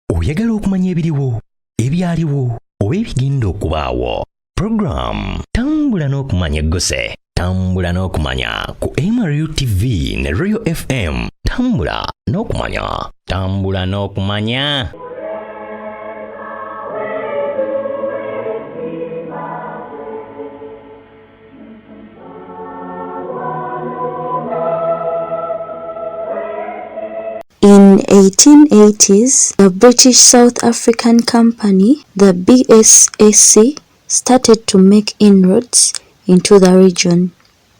Oyagala okumanya ebiriwo, ebyaliwo, oba ebigenda okubaawo. Program Tambula n'okumanya eggose. Tambula n'okumanya ku MRU TV ne Royal FM. Tambula n'okumanya. Tambula n'okumanya. In 1880s, the British South African Company, the BSAC, started to make inroads into the region.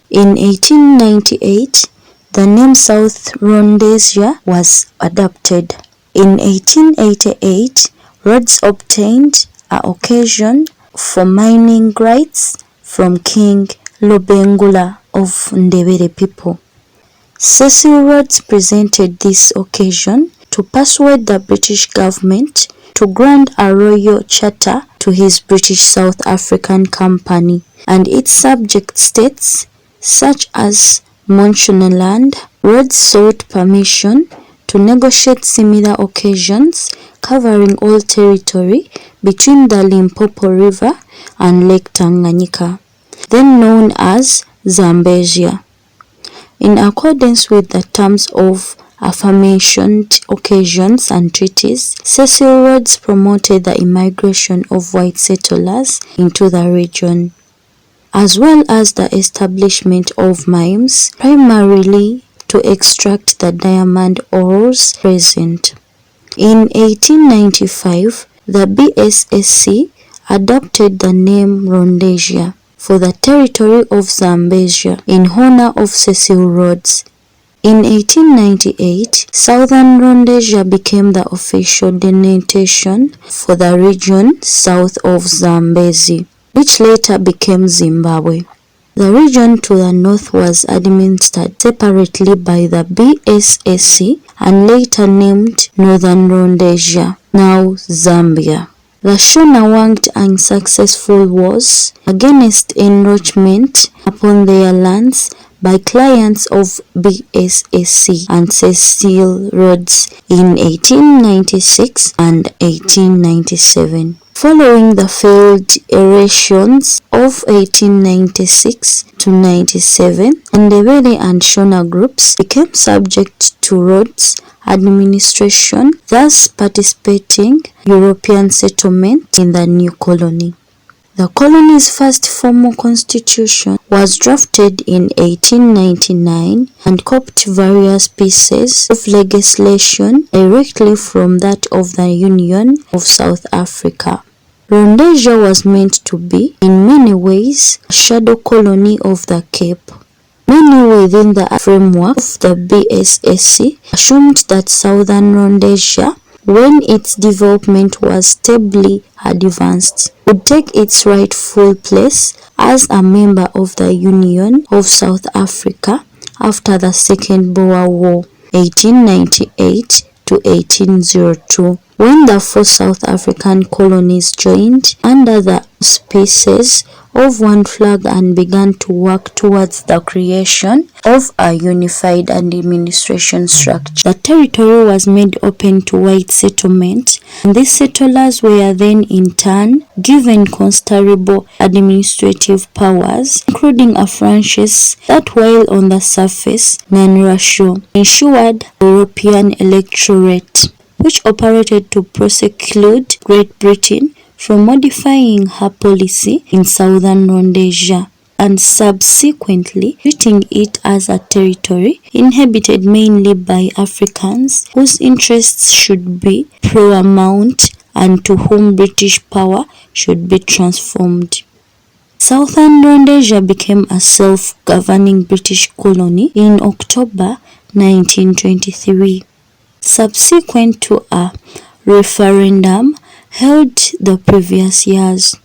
In 1898, the name South Rhodesia was adopted. In 1888, Rhodes obtained an occasion for mining rights from King Lobengula of Ndebele people. Cecil Rhodes presented this occasion to persuade the British government to grant a royal charter to his British South African Company and its subject states, such as Mashonaland. Rhodes sought permission to negotiate similar occasions covering all territory between the Limpopo River and Lake Tanganyika, then known as Zambezia. In accordance with the terms of aforementioned occasions and treaties, Cecil Rhodes promoted the immigration of white settlers into the region, as well as the establishment of mines, primarily to extract the diamond ores present. In 1895, the BSAC adopted the name Rhodesia for the territory of Zambezia in honor of Cecil Rhodes. In 1898, Southern Rhodesia became the official designation for the region south of Zambezi, which later became Zimbabwe. The region to the north was administered separately by the BSAC and later named Northern Rhodesia, now Zambia. The Shona-waged unsuccessful wars against encroachment upon their lands by clients of BSAC and Cecil Rhodes in 1896 and 1897. Following the failed elections of 1896 to 97, Ndebele and Shona groups became subject to Rhodes administration, thus participating European settlement in the new colony. The colony's first formal constitution was drafted in 1899 and copied various pieces of legislation directly from that of the Union of South Africa. Rhodesia was meant to be, in many ways, a shadow colony of the Cape. Many within the framework of the BSAC assumed that Southern Rhodesia, when its development was stably advanced, would take its rightful place as a member of the Union of South Africa after the Second Boer War, 1898 to 1802, when the four South African colonies joined under the auspices of one flag and began to work towards the creation of a unified administration structure. The territory was made open to white settlement, and these settlers were then in turn given considerable administrative powers, including a franchise that, while on the surface non-racial, ensured European electorate, which operated to prosecute Great Britain from modifying her policy in Southern Rhodesia and subsequently treating it as a territory inhabited mainly by Africans whose interests should be paramount and to whom British power should be transformed. Southern Rhodesia became a self-governing British colony in October 1923, subsequent to a referendum held the previous years.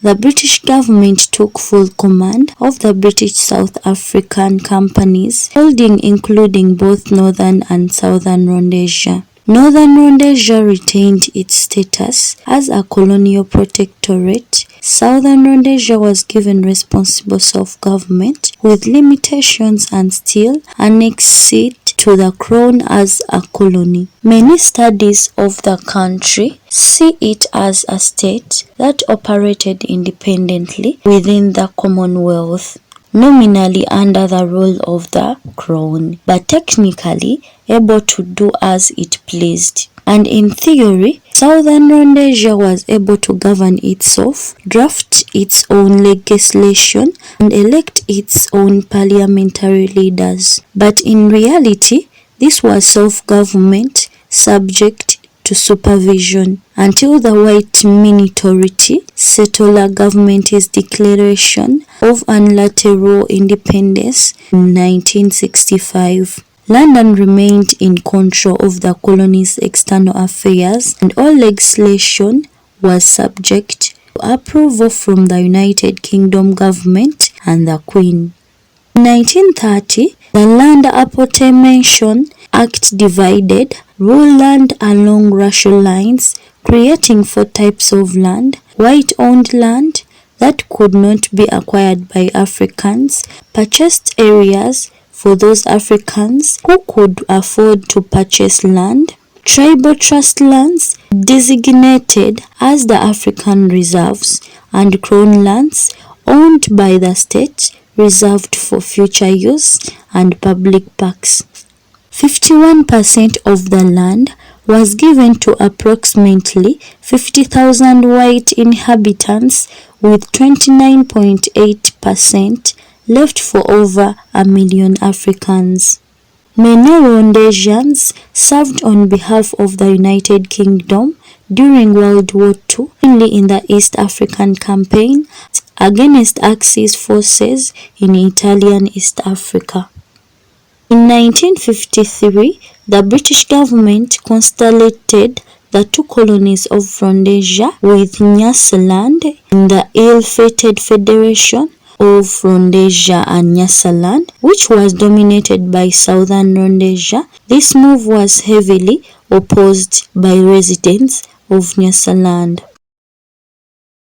The British government took full command of the British South African companies holding including both Northern and Southern Rhodesia. Northern Rhodesia retained its status as a colonial protectorate. Southern Rhodesia was given responsible self-government with limitations and still annexed to the crown as a colony. Many studies of the country see it as a state that operated independently within the Commonwealth, nominally under the rule of the crown, but technically able to do as it pleased. And in theory, Southern Rhodesia was able to govern itself, draft its own legislation, and elect its own parliamentary leaders. But in reality, this was self-government subject to supervision until the white minority settler government's declaration of unilateral independence in 1965. London remained in control of the colony's external affairs, and all legislation was subject to approval from the United Kingdom government and the Queen. In 1930, the Land Apportionment Act divided rural land along racial lines, creating 4 types of land: white-owned land that could not be acquired by Africans, purchased areas for those Africans who could afford to purchase land, tribal trust lands designated as the African reserves, and crown lands owned by the state reserved for future use, and public parks. 51% of the land was given to approximately 50,000 white inhabitants, with 29.8% left for over 1 million Africans. Many Rhodesians served on behalf of the United Kingdom during World War II, mainly in the East African Campaign against Axis forces in Italian East Africa. In 1953, the British government consolidated the 2 colonies of Rhodesia with Nyasaland in the ill-fated Federation of Rhodesia and Nyasaland, which was dominated by Southern Rhodesia. This move was heavily opposed by residents of Nyasaland.